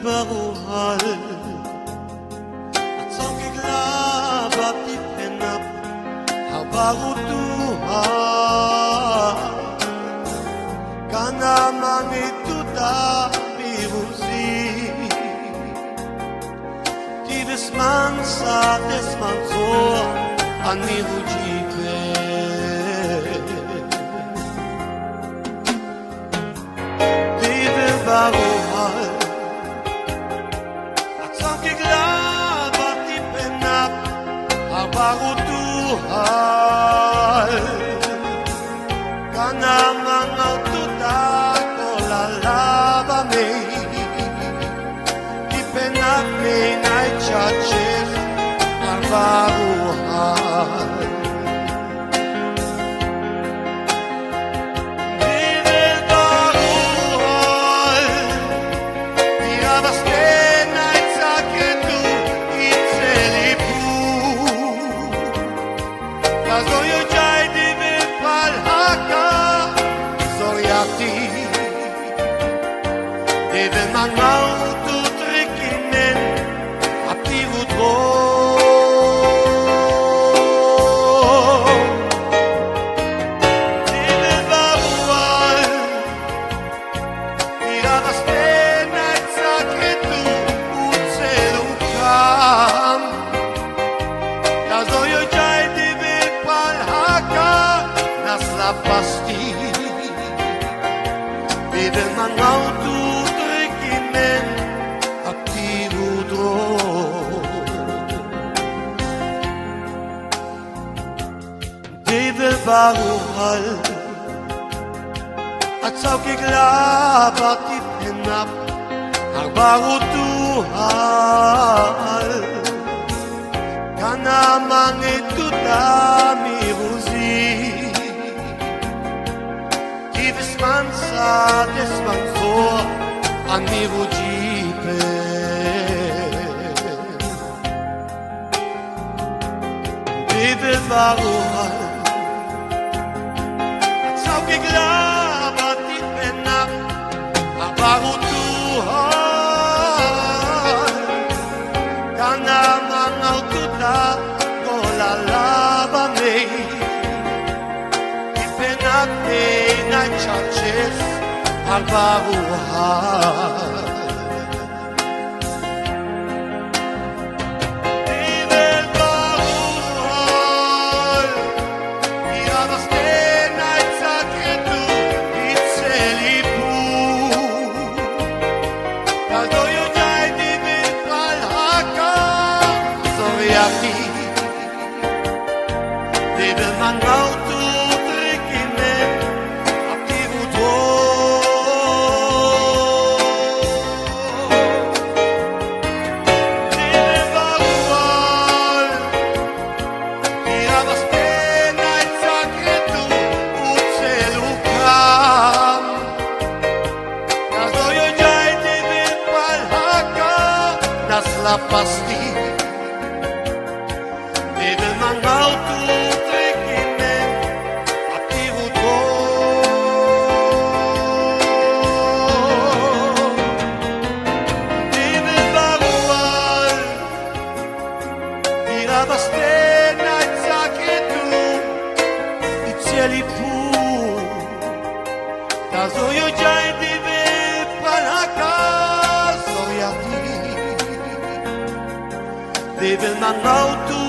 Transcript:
baruhal at sa kiglabap ipenap habaru Tuhan kana mangituda biruzi tives mansa desmanzo aniru jibe dive baruhal at sa kiglabap ipenap habaru Tuhan kana mangituda lalabame ipenap minay churches ang baruhan Vive baruhan Diabas kenay saketu itselipu Kazoyo jay dive palhaka Zoryati Deve manau tu trekinen aptivu dro Deve barual Diabas tenay sakretu utselukam Kazoyo jay deve palhaka nas la pasti Deve manau tu Deve baruhal at sa kiglabap ipenap ang baru Tuhan kana mangituda miruzi Dives mansa desmanzo aniru jipe Deve baruhal at sa kiglabap ipenap ang baru Tuhan kana mangituda ko lalabame ipenap minay churches ang baruhan Deve manau tu trekinen aptivu dro Deve barual Diabas tenay sakretu utselukam Kazoyo jay deve palhaka nas la pasti Deve manau tu trekinen aptivu dro Deve barual Diabas tenay saketu itselipu Kazoyo jay deve palhaka zoryati Deve manau tu